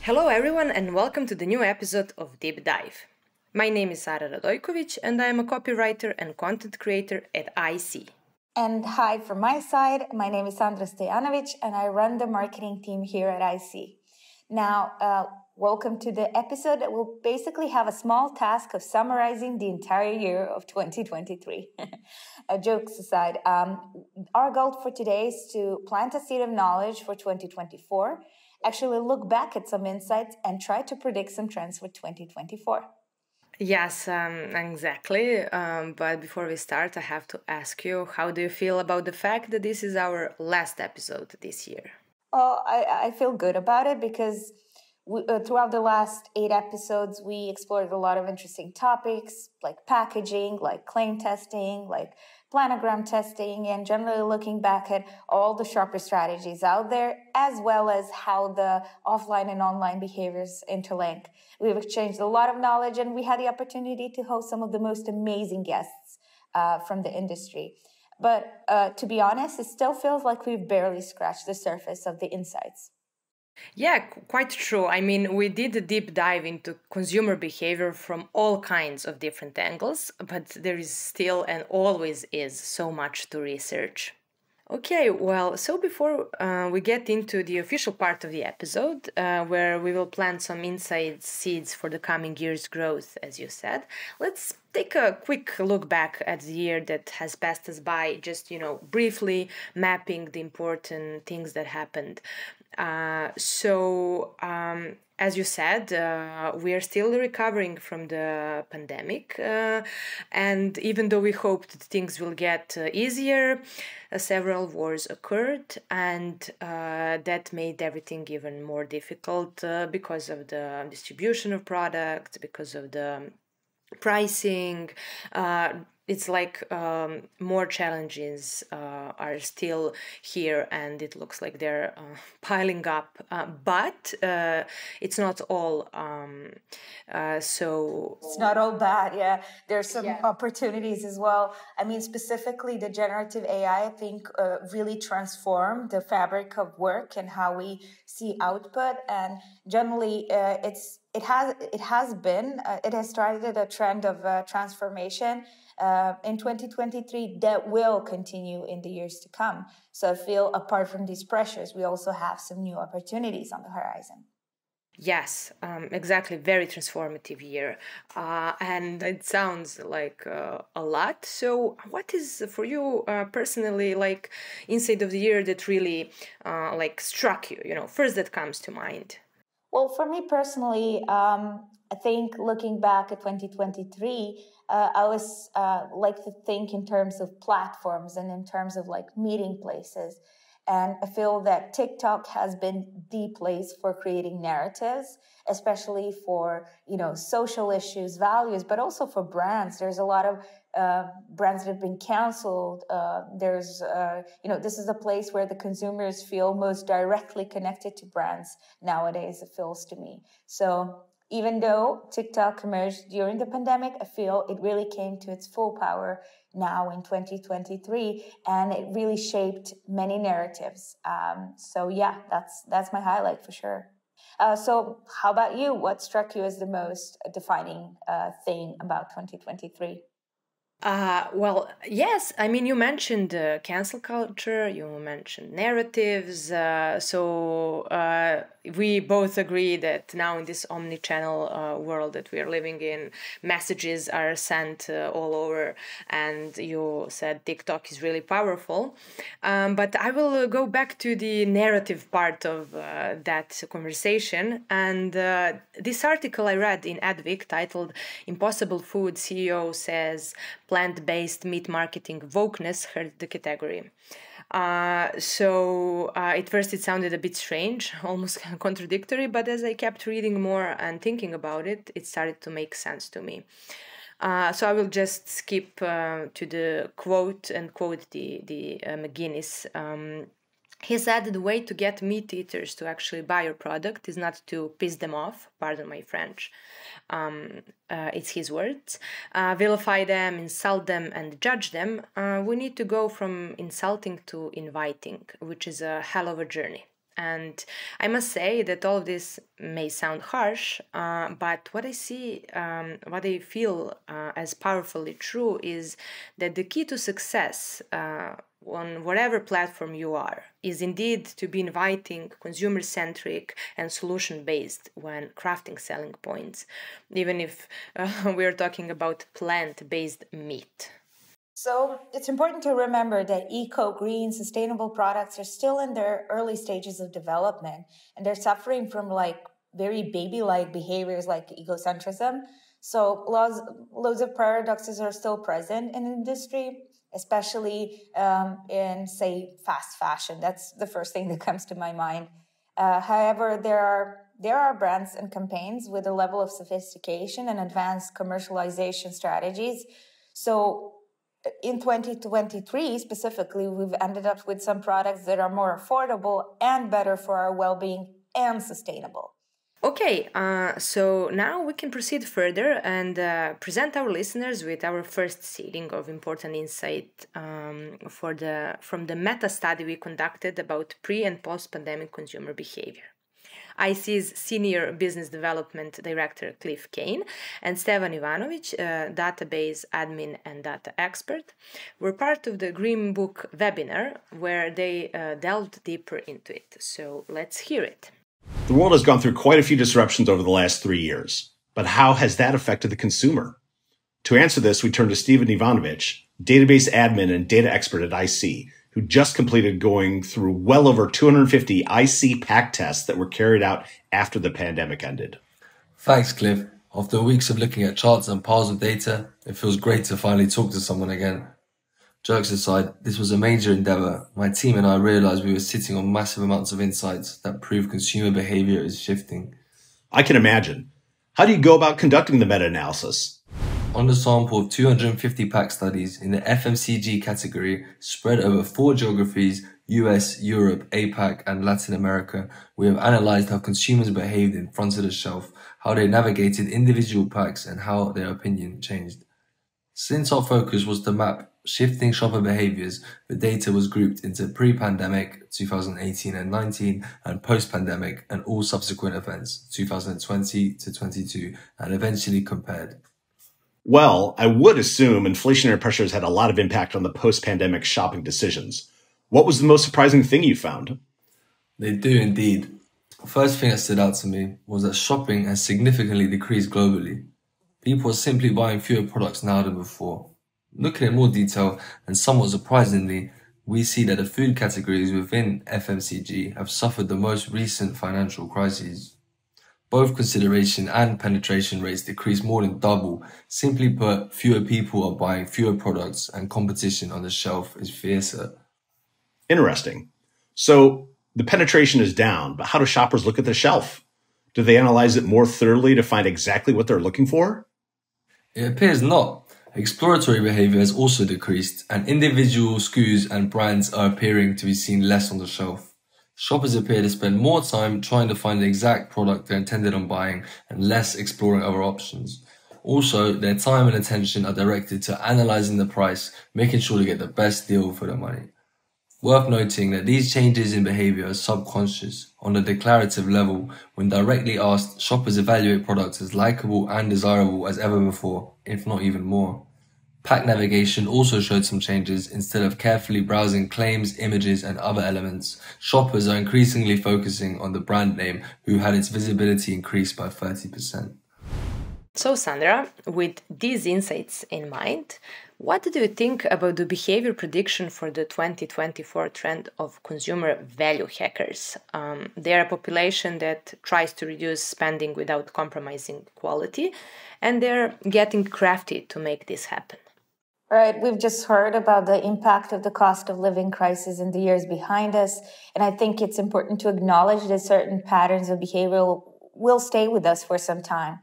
Hello everyone and welcome to the new episode of Deep Dive. My name is Sara Radojkovic and I am a copywriter and content creator at EyeSee. And hi from my side, my name is Sandra Stojanovic and I run the marketing team here at EyeSee. Now, welcome to the episode that will basically have a small task of summarizing the entire year of 2023. Jokes aside, our goal for today is to plant a seed of knowledge for 2024, actually look back at some insights and try to predict some trends for 2024. Yes, exactly. But before we start, I have to ask you, how do you feel about the fact that this is our last episode this year? Oh, I feel good about it because throughout the last 8 episodes, we explored a lot of interesting topics like packaging, like claim testing, like planogram testing, and generally looking back at all the shopper strategies out there, as well as how the offline and online behaviors interlink. We've exchanged a lot of knowledge, and we had the opportunity to host some of the most amazing guests from the industry. But to be honest, it still feels like we've barely scratched the surface of the insights. Yeah, quite true. I mean, we did a deep dive into consumer behavior from all kinds of different angles, but there is still and always is so much to research. Okay, well, so before we get into the official part of the episode, where we will plant some inside seeds for the coming year's growth, as you said, let's take a quick look back at the year that has passed us by, just, briefly mapping the important things that happened. As you said, we are still recovering from the pandemic, and even though we hoped that things will get easier, several wars occurred, and that made everything even more difficult because of the distribution of products, because of the pricing. It's like more challenges are still here, and it looks like they're piling up. But it's not all so. It's not all bad, yeah. There's some opportunities as well. I mean, specifically the generative AI, I think, really transformed the fabric of work and how we see output. And generally, it has started a trend of transformation in 2023 that will continue in the years to come. So I feel apart from these pressures, we also have some new opportunities on the horizon. Yes, exactly. Very transformative year. And it sounds like a lot. So, what is for you personally like inside of the year that really like struck you? First that comes to mind. Well, for me personally, I think looking back at 2023, I was like to think in terms of platforms and in terms of like meeting places. And I feel that TikTok has been the place for creating narratives, especially for, social issues, values, but also for brands. There's a lot of brands that have been canceled. This is a place where the consumers feel most directly connected to brands nowadays, it feels to me. So even though TikTok emerged during the pandemic, I feel it really came to its full power now in 2023, and it really shaped many narratives. That's my highlight for sure. So how about you? What struck you as the most defining thing about 2023? Well, yes. I mean, you mentioned cancel culture, you mentioned narratives. We both agree that now in this omni-channel world that we are living in, messages are sent all over. And you said TikTok is really powerful. But I will go back to the narrative part of that conversation. And this article I read in Adweek titled "Impossible Food CEO Says Plant-Based Meat Marketing Wokeness Hurt the Category." At first it sounded a bit strange, almost contradictory, but as I kept reading more and thinking about it, it started to make sense to me. So I will just skip to the quote and quote the McGuinness. He said the way to get meat eaters to actually buy your product is not to piss them off, pardon my French, it's his words, vilify them, insult them, and judge them. We need to go from insulting to inviting, which is a hell of a journey. And I must say that all of this may sound harsh, but what I see, what I feel as powerfully true is that the key to success on whatever platform you are is indeed to be inviting, consumer-centric, and solution-based when crafting selling points, even if we're talking about plant-based meat. So it's important to remember that eco, green, sustainable products are still in their early stages of development, and they're suffering from like very baby-like behaviors like egocentrism. So loads of paradoxes are still present in the industry, especially in, say, fast fashion. That's the first thing that comes to my mind. However, there are brands and campaigns with a level of sophistication and advanced commercialization strategies. So in 2023 specifically, we've ended up with some products that are more affordable and better for our well-being and sustainable. Okay, so now we can proceed further and present our listeners with our first seeding of important insight from the meta study we conducted about pre and post pandemic consumer behavior. EyeSee's Senior Business Development Director Cliff Kane and Stevan Ivanovic, database admin and data expert, were part of the Green Book webinar where they delved deeper into it. So let's hear it. The world has gone through quite a few disruptions over the last 3 years, but how has that affected the consumer? To answer this, we turn to Stevan Ivanovic, database admin and data expert at EyeSee, who just completed going through well over 250 EyeSee pack tests that were carried out after the pandemic ended. Thanks, Cliff. After weeks of looking at charts and piles of data, it feels great to finally talk to someone again. Jokes aside, this was a major endeavor. My team and I realized we were sitting on massive amounts of insights that prove consumer behavior is shifting. I can imagine. How do you go about conducting the meta-analysis? On the sample of 250 pack studies in the FMCG category spread over 4 geographies, US, Europe, APAC, and Latin America, we have analyzed how consumers behaved in front of the shelf, how they navigated individual packs, and how their opinion changed. Since our focus was to map shifting shopper behaviors, the data was grouped into pre-pandemic, 2018 and 19, and post-pandemic, and all subsequent events, 2020 to 22, and eventually compared. Well, I would assume inflationary pressures had a lot of impact on the post-pandemic shopping decisions. What was the most surprising thing you found? They do indeed. The first thing that stood out to me was that shopping has significantly decreased globally. People are simply buying fewer products now than before. Looking in more detail, and somewhat surprisingly, we see that the food categories within FMCG have suffered the most recent financial crises. Both consideration and penetration rates decreased more than double. Simply put, fewer people are buying fewer products and competition on the shelf is fiercer. Interesting. So the penetration is down, but how do shoppers look at the shelf? Do they analyze it more thoroughly to find exactly what they're looking for? It appears not. Exploratory behavior has also decreased, and individual SKUs and brands are appearing to be seen less on the shelf. Shoppers appear to spend more time trying to find the exact product they're intended on buying and less exploring other options. Also, their time and attention are directed to analyzing the price, making sure to get the best deal for their money. Worth noting that these changes in behavior are subconscious. On a declarative level, when directly asked, shoppers evaluate products as likable and desirable as ever before, if not even more. Pack navigation also showed some changes. Instead of carefully browsing claims, images, and other elements, shoppers are increasingly focusing on the brand name, who had its visibility increased by 30%. So, Sandra, with these insights in mind, what do you think about the behavior prediction for the 2024 trend of consumer value hackers? They're a population that tries to reduce spending without compromising quality, and they're getting crafty to make this happen. Right, we've just heard about the impact of the cost of living crisis in the years behind us, and I think it's important to acknowledge that certain patterns of behavior will stay with us for some time.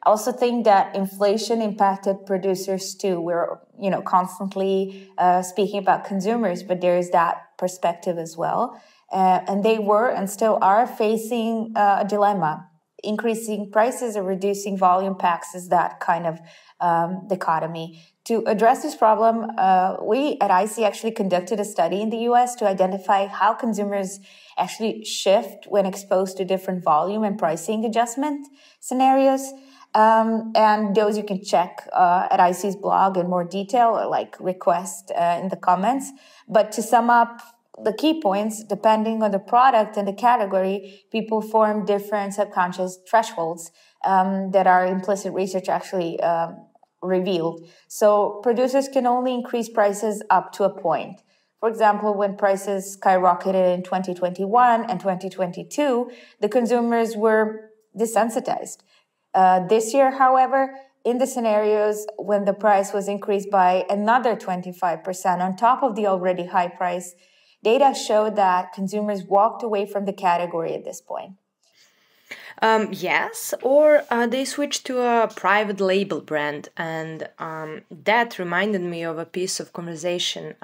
I also think that inflation impacted producers too. We're, constantly speaking about consumers, but there is that perspective as well. And they were and still are facing a dilemma. increasing prices or reducing volume packs is that kind of dichotomy. To address this problem, we at EyeSee actually conducted a study in the US to identify how consumers actually shift when exposed to different volume and pricing adjustment scenarios. And those you can check at EyeSee's blog in more detail, or like request in the comments. But to sum up the key points, depending on the product and the category, people form different subconscious thresholds that our implicit research actually revealed. So producers can only increase prices up to a point. For example, when prices skyrocketed in 2021 and 2022, the consumers were desensitized. This year, however, in the scenarios when the price was increased by another 25% on top of the already high price, data showed that consumers walked away from the category at this point. Yes, or they switched to a private label brand, and that reminded me of a piece of conversation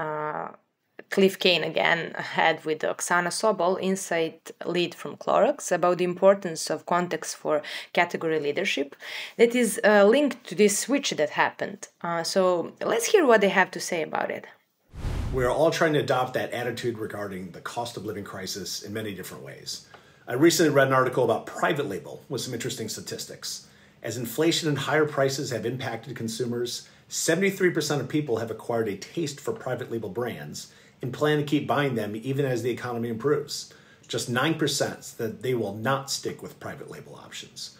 Cliff Kane again had with Oksana Sobol, insight lead from Clorox, about the importance of context for category leadership that is linked to this switch that happened. So let's hear what they have to say about it. We're all trying to adopt that attitude regarding the cost of living crisis in many different ways. I recently read an article about private label with some interesting statistics. As inflation and higher prices have impacted consumers, 73% of people have acquired a taste for private label brands and plan to keep buying them even as the economy improves. Just 9% that they will not stick with private label options.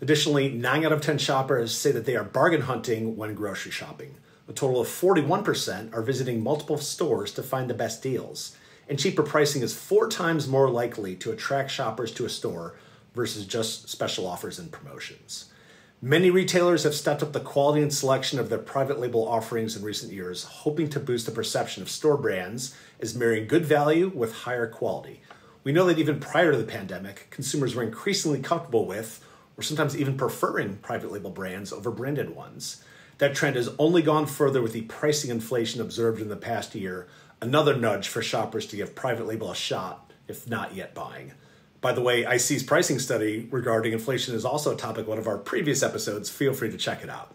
Additionally, 9 out of 10 shoppers say that they are bargain hunting when grocery shopping. A total of 41% are visiting multiple stores to find the best deals. And cheaper pricing is 4 times more likely to attract shoppers to a store versus just special offers and promotions. Many retailers have stepped up the quality and selection of their private label offerings in recent years, hoping to boost the perception of store brands as marrying good value with higher quality. We know that even prior to the pandemic, consumers were increasingly comfortable with, or sometimes even preferring, private label brands over branded ones. That trend has only gone further with the pricing inflation observed in the past year, another nudge for shoppers to give private label a shot, if not yet buying. By the way, EyeSee's pricing study regarding inflation is also a topic of one of our previous episodes. Feel free to check it out.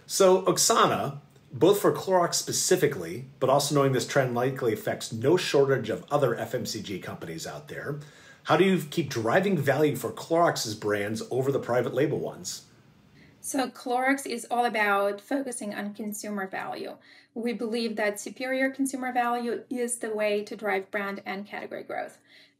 So, Oksana, both for Clorox specifically, but also knowing this trend likely affects no shortage of other FMCG companies out there, how do you keep driving value for Clorox's brands over the private label ones? So Clorox is all about focusing on consumer value. We believe that superior consumer value is the way to drive brand and category growth.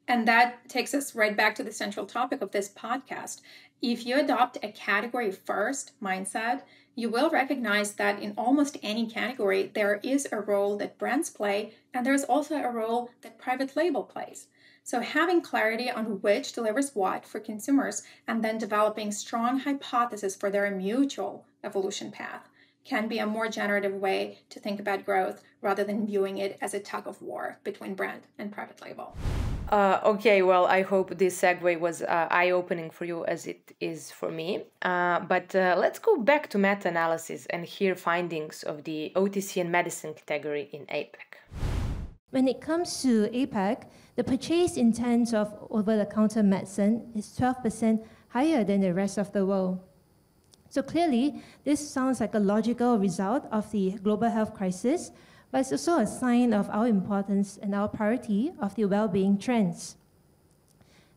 And that takes us right back to the central topic of this podcast. If you adopt a category first mindset, you will recognize that in almost any category, there is a role that brands play, and there's also a role that private label plays. So having clarity on which delivers what for consumers and then developing strong hypotheses for their mutual evolution path can be a more generative way to think about growth rather than viewing it as a tug of war between brand and private label. Okay, well, I hope this segue was eye-opening for you as it is for me. But let's go back to meta-analysis and hear findings of the OTC and medicine category in APAC. When it comes to APAC, the purchase intent of over-the-counter medicine is 12% higher than the rest of the world. So clearly, this sounds like a logical result of the global health crisis, but it's also a sign of our importance and our priority of the well-being trends.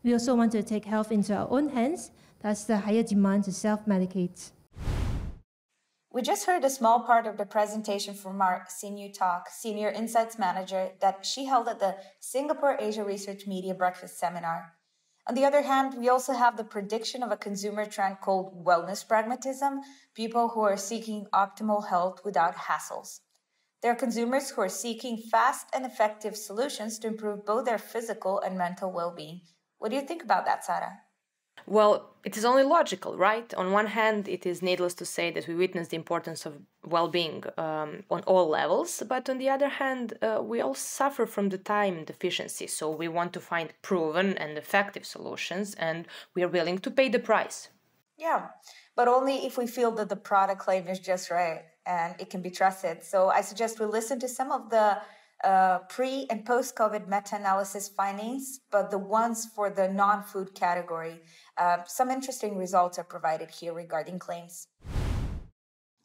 We also want to take health into our own hands, thus the higher demand to self-medicate. We just heard a small part of the presentation from our Senior Talk, Senior Insights Manager, that she held at the Singapore Asia Research Media Breakfast Seminar. On the other hand, we also have the prediction of a consumer trend called wellness pragmatism, people who are seeking optimal health without hassles. There are consumers who are seeking fast and effective solutions to improve both their physical and mental well-being. What do you think about that, Sarah? Well, it is only logical, right? On one hand, it is needless to say that we witness the importance of well-being on all levels, but on the other hand, we all suffer from the time deficiency, so we want to find proven and effective solutions, and we are willing to pay the price. Yeah, but only if we feel that the product claim is just right and it can be trusted. So I suggest we listen to some of the pre- and post-COVID meta-analysis findings, but the ones for the non-food category. Some interesting results are provided here regarding claims.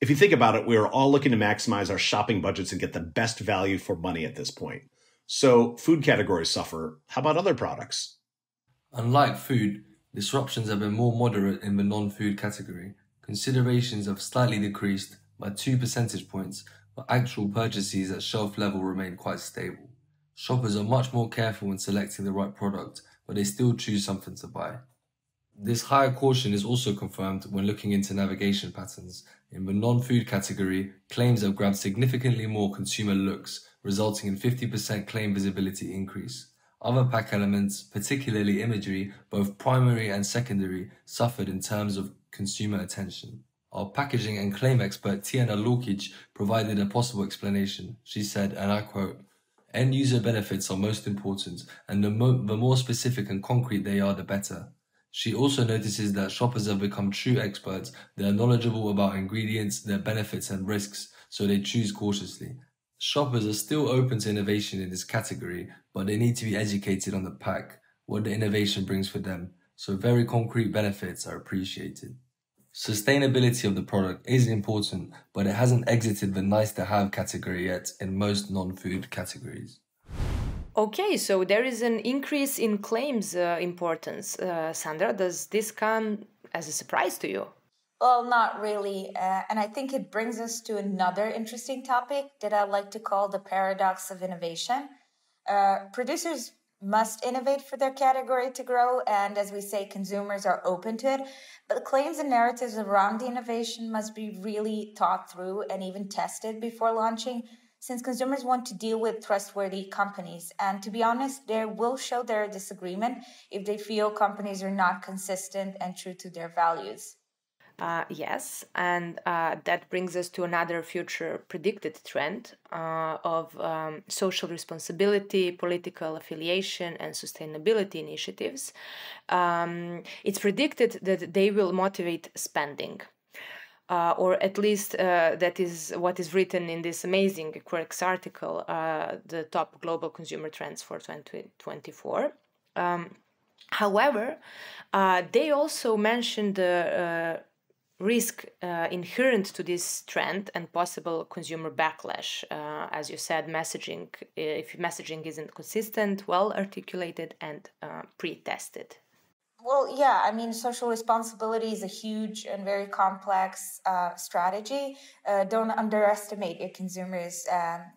If you think about it, we are all looking to maximize our shopping budgets and get the best value for money at this point. So food categories suffer. How about other products? Unlike food, disruptions have been more moderate in the non-food category. Considerations have slightly decreased by 2 percentage points, but actual purchases at shelf level remain quite stable. Shoppers are much more careful when selecting the right product, but they still choose something to buy. This higher caution is also confirmed when looking into navigation patterns. In the non-food category, claims have grabbed significantly more consumer looks, resulting in 50% claim visibility increase. Other pack elements, particularly imagery, both primary and secondary, suffered in terms of consumer attention. Our packaging and claim expert Tiana Lukic provided a possible explanation. She said, and I quote, "End user benefits are most important, and the more specific and concrete they are, the better." She also notices that shoppers have become true experts. They are knowledgeable about ingredients, their benefits and risks, so they choose cautiously. Shoppers are still open to innovation in this category, but they need to be educated on the pack, what the innovation brings for them, so very concrete benefits are appreciated. Sustainability of the product is important, but it hasn't exited the nice-to-have category yet in most non-food categories. Okay, so there is an increase in claims importance. Sandra, does this come as a surprise to you? Well, not really. And I think it brings us to another interesting topic that I like to call the paradox of innovation. Producers must innovate for their category to grow, and as we say, consumers are open to it. But the claims and narratives around the innovation must be really thought through and even tested before launching, since consumers want to deal with trustworthy companies. And to be honest, they will show their disagreement if they feel companies are not consistent and true to their values. Yes, and that brings us to another future predicted trend of social responsibility, political affiliation, and sustainability initiatives. It's predicted that they will motivate spending. Or at least that is what is written in this amazing Quirks article, the top global consumer trends for 2024. However, they also mentioned the risk inherent to this trend and possible consumer backlash. As you said, messaging, if messaging isn't consistent, well articulated, and pre-tested. Well, yeah, I mean, social responsibility is a huge and very complex strategy. Don't underestimate your consumers.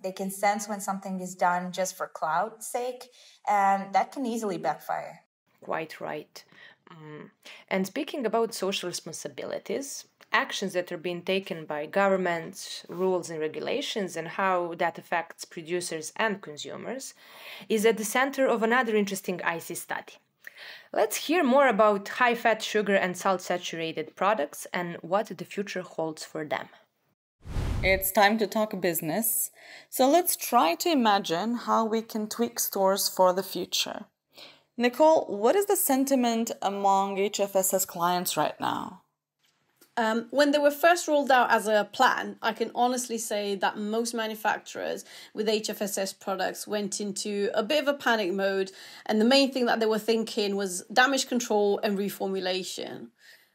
They can sense when something is done just for clout's sake, and that can easily backfire. Quite right. And speaking about social responsibilities, actions that are being taken by governments, rules and regulations, and how that affects producers and consumers, is at the center of another interesting EyeSee study. Let's hear more about high-fat, sugar and salt-saturated products and what the future holds for them. It's time to talk business. So let's try to imagine how we can tweak stores for the future. Nicole, what is the sentiment among HFSS clients right now? When they were first rolled out as a plan, I can honestly say that most manufacturers with HFSS products went into a bit of a panic mode, and the main thing that they were thinking was damage control and reformulation.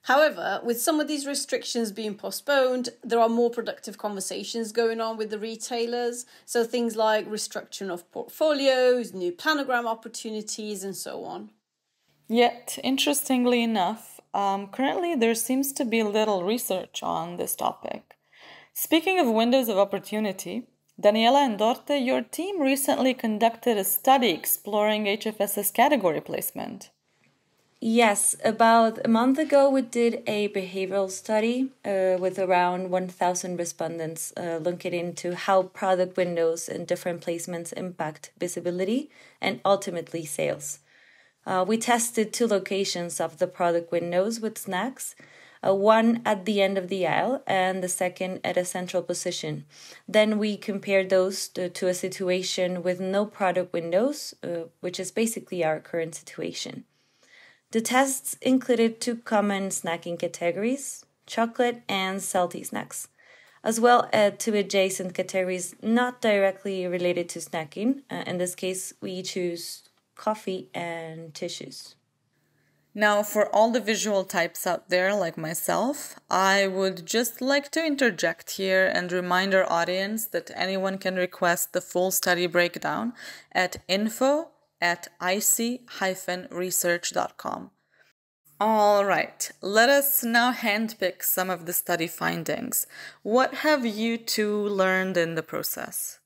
However, with some of these restrictions being postponed, there are more productive conversations going on with the retailers. So things like restructuring of portfolios, new planogram opportunities, and so on. Yet, interestingly enough, currently there seems to be little research on this topic. Speaking of windows of opportunity, Daniela and Dorte, your team recently conducted a study exploring HFSS category placement. Yes, about a month ago we did a behavioral study with around 1,000 respondents looking into how product windows and different placements impact visibility and ultimately sales. We tested 2 locations of the product windows with snacks, one at the end of the aisle and the second at a central position. Then we compared those to a situation with no product windows, which is basically our current situation. The tests included 2 common snacking categories, chocolate and salty snacks. as well as to adjacent categories not directly related to snacking. In this case, we choose coffee and tissues. Now, for all the visual types out there like myself, I would just like to interject here and remind our audience that anyone can request the full study breakdown at info@eyesee-research.com. All right, let us now handpick some of the study findings. What have you two learned in the process?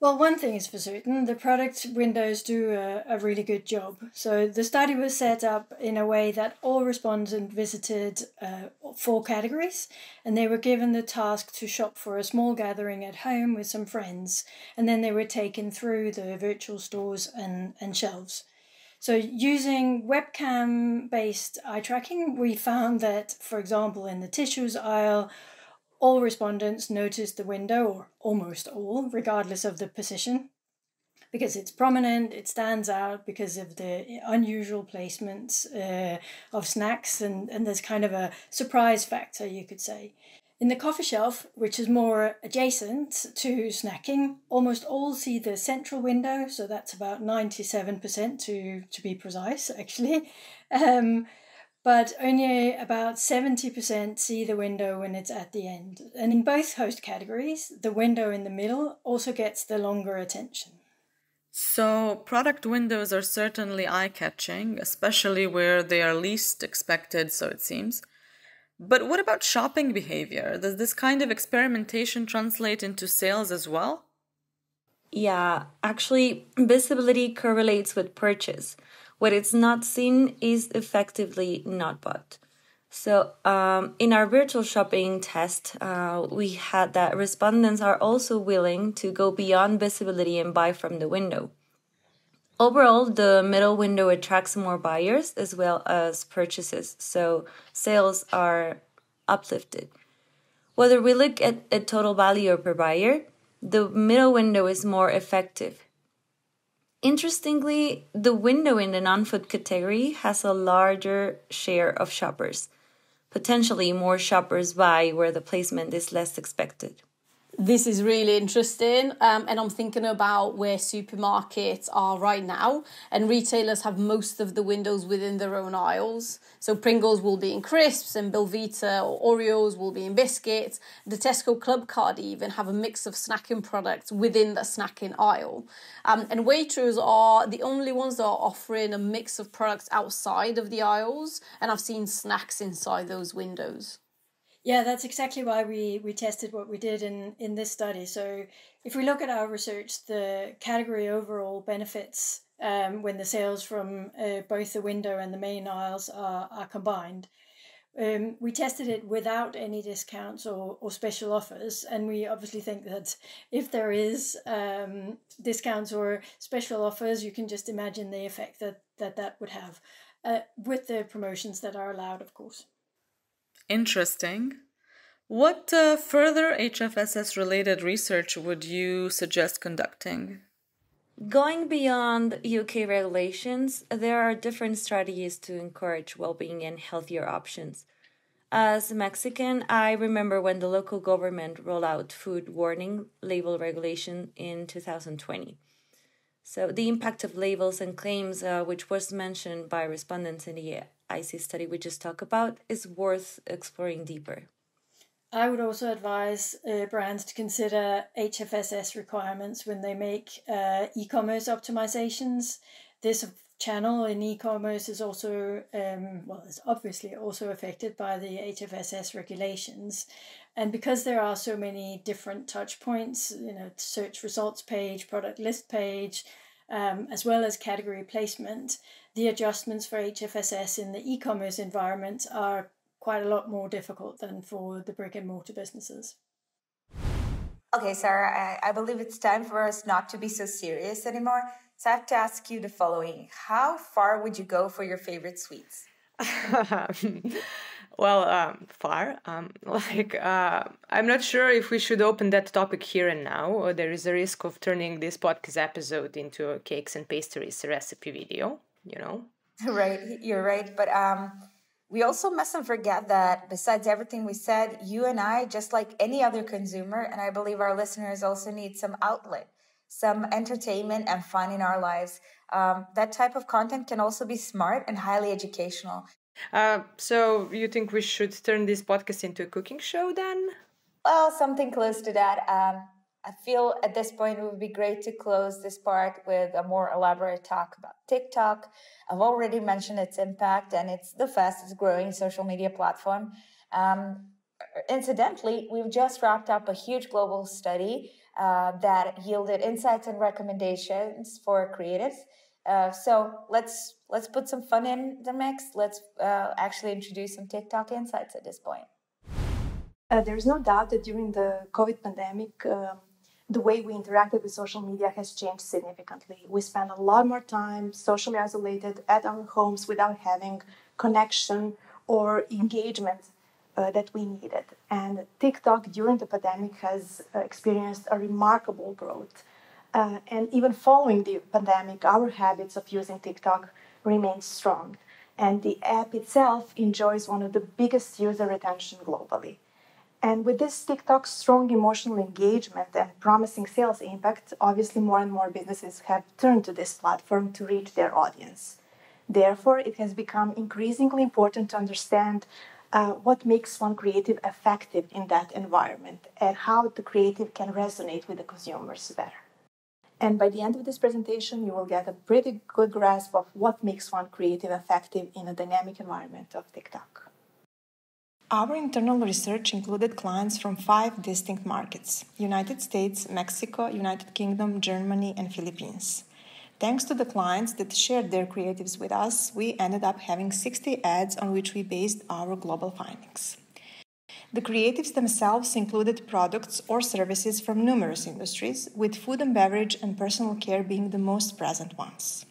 Well, one thing is for certain, the product windows do a really good job. So the study was set up in a way that all respondents visited 4 categories, and they were given the task to shop for a small gathering at home with some friends, and then they were taken through the virtual stores and shelves. So using webcam-based eye tracking, we found that, for example, in the tissues aisle, all respondents noticed the window, or almost all, regardless of the position, because it's prominent, it stands out because of the unusual placements of snacks, and there's kind of a surprise factor, you could say. In the coffee shelf, which is more adjacent to snacking, almost all see the central window, so that's about 97% to be precise, actually. But only about 70% see the window when it's at the end. And in both host categories, the window in the middle also gets the longer attention. So, product windows are certainly eye-catching, especially where they are least expected, so it seems. But what about shopping behavior? Does this kind of experimentation translate into sales as well? Yeah, actually, visibility correlates with purchase. What is not seen is effectively not bought. So in our virtual shopping test, we had that respondents are also willing to go beyond visibility and buy from the window. Overall, the middle window attracts more buyers as well as purchases, so sales are uplifted. Whether we look at a total value or per buyer, the middle window is more effective. Interestingly, the window in the non-food category has a larger share of shoppers. Potentially, more shoppers buy where the placement is less expected. This is really interesting, and I'm thinking about where supermarkets are right now, and retailers have most of the windows within their own aisles. So Pringles will be in crisps, and Belvita or Oreos will be in biscuits. The Tesco Club Card even have a mix of snacking products within the snacking aisle. And Waitrose are the only ones that are offering a mix of products outside of the aisles, and I've seen snacks inside those windows. Yeah, that's exactly why we tested what we did in this study. So if we look at our research, the category overall benefits when the sales from both the window and the main aisles are combined. We tested it without any discounts or special offers, and we obviously think that if there is discounts or special offers, you can just imagine the effect that would have with the promotions that are allowed, of course. Interesting. What further HFSS-related research would you suggest conducting? Going beyond UK regulations, there are different strategies to encourage well-being and healthier options. As a Mexican, I remember when the local government rolled out food warning label regulation in 2020. So the impact of labels and claims, which was mentioned by respondents in the EyeSee study we just talked about, is worth exploring deeper. I would also advise brands to consider HFSS requirements when they make e-commerce optimizations. This channel in e-commerce is also, is obviously also affected by the HFSS regulations. And because there are so many different touch points, search results page, product list page, as well as category placement, the adjustments for HFSS in the e-commerce environment are quite a lot more difficult than for the brick and mortar businesses. Okay, Sarah, I believe it's time for us not to be so serious anymore. So I have to ask you the following. How far would you go for your favorite sweets? Far. I'm not sure if we should open that topic here and now, or there is a risk of turning this podcast episode into a cakes and pastries recipe video, Right, you're right. But We also mustn't forget that besides everything we said, you and I, just like any other consumer, and I believe our listeners also need some outlet, some entertainment and fun in our lives. That type of content can also be smart and highly educational. So you think we should turn this podcast into a cooking show then? Well, something close to that. I feel at this point it would be great to close this part with a more elaborate talk about TikTok. I've already mentioned its impact, and it's the fastest growing social media platform. Um, Incidentally, we've just wrapped up a huge global study that yielded insights and recommendations for creatives. So let's put some fun in the mix. Let's actually introduce some TikTok insights at this point. There's no doubt that during the COVID pandemic, the way we interacted with social media has changed significantly. We spend a lot more time socially isolated at our homes without having connection or engagement that we needed. And TikTok during the pandemic has experienced a remarkable growth. And even following the pandemic, our habits of using TikTok remain strong. And the app itself enjoys one of the biggest user retention globally. And with this TikTok's strong emotional engagement and promising sales impact, obviously more and more businesses have turned to this platform to reach their audience. Therefore, it has become increasingly important to understand what makes one creative effective in that environment and how the creative can resonate with the consumers better. And by the end of this presentation, you will get a pretty good grasp of what makes one creative effective in a dynamic environment of TikTok. Our internal research included clients from 5 distinct markets: United States, Mexico, United Kingdom, Germany, and Philippines. Thanks to the clients that shared their creatives with us, we ended up having 60 ads on which we based our global findings. The creatives themselves included products or services from numerous industries, with food and beverage and personal care being the most present ones.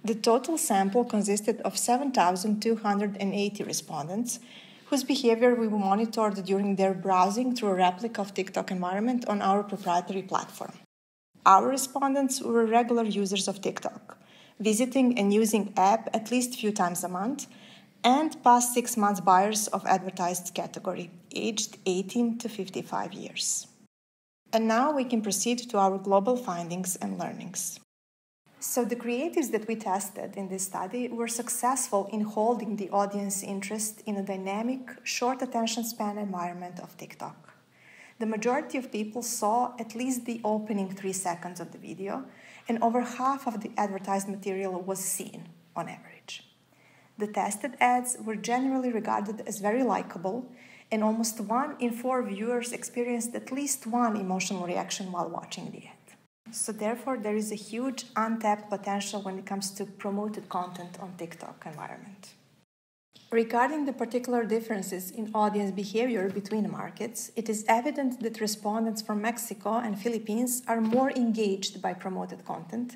The total sample consisted of 7,280 respondents, whose behavior we monitored during their browsing through a replica of TikTok environment on our proprietary platform. Our respondents were regular users of TikTok, visiting and using app at least a few times a month, and past 6 months buyers of advertised category, aged 18 to 55 years. And now we can proceed to our global findings and learnings. So the creatives that we tested in this study were successful in holding the audience interest in a dynamic, short attention span environment of TikTok. The majority of people saw at least the opening 3 seconds of the video, and over half of the advertised material was seen on average. The tested ads were generally regarded as very likable, and almost 1 in 4 viewers experienced at least one emotional reaction while watching the ad. So therefore, there is a huge untapped potential when it comes to promoted content on TikTok environment. Regarding the particular differences in audience behavior between markets, it is evident that respondents from Mexico and Philippines are more engaged by promoted content,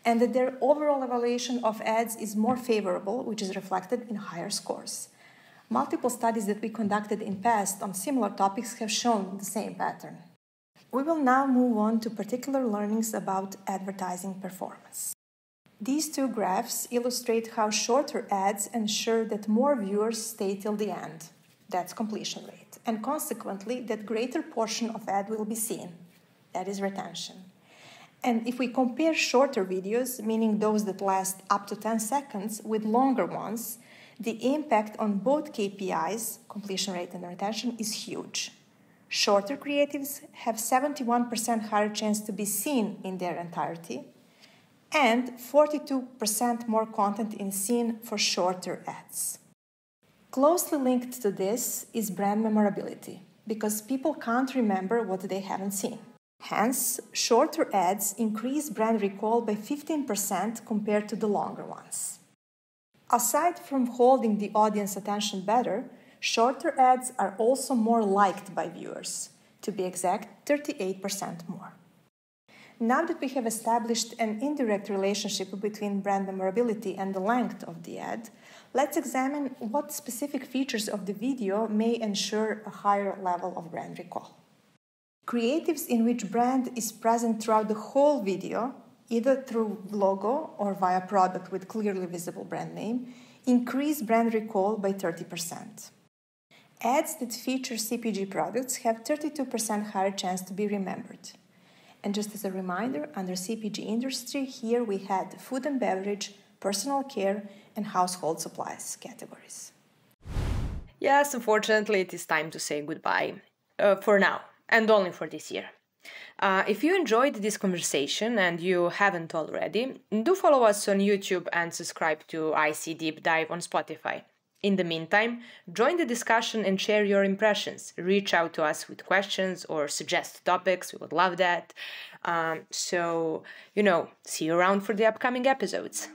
and that their overall evaluation of ads is more favorable, which is reflected in higher scores. Multiple studies that we conducted in past on similar topics have shown the same pattern. We will now move on to particular learnings about advertising performance. These 2 graphs illustrate how shorter ads ensure that more viewers stay till the end. That's completion rate. And consequently, that greater portion of ad will be seen. That is retention. And if we compare shorter videos, meaning those that last up to 10 seconds, with longer ones, the impact on both KPIs, completion rate and retention, is huge. Shorter creatives have 71% higher chance to be seen in their entirety, and 42% more content is seen for shorter ads. Closely linked to this is brand memorability, because people can't remember what they haven't seen. Hence, shorter ads increase brand recall by 15% compared to the longer ones. Aside from holding the audience attention better, shorter ads are also more liked by viewers, to be exact, 38% more. Now that we have established an indirect relationship between brand memorability and the length of the ad, let's examine what specific features of the video may ensure a higher level of brand recall. Creatives in which brand is present throughout the whole video, either through logo or via product with clearly visible brand name, increase brand recall by 30%. Ads that feature CPG products have 32% higher chance to be remembered. And just as a reminder, under CPG industry, here we had food and beverage, personal care, and household supplies categories. Yes, unfortunately, it is time to say goodbye. For now, and only for this year. If you enjoyed this conversation and you haven't already, do follow us on YouTube and subscribe to EyeSee Deep Dive on Spotify. In the meantime, join the discussion and share your impressions. Reach out to us with questions or suggest topics. We would love that. See you around for the upcoming episodes.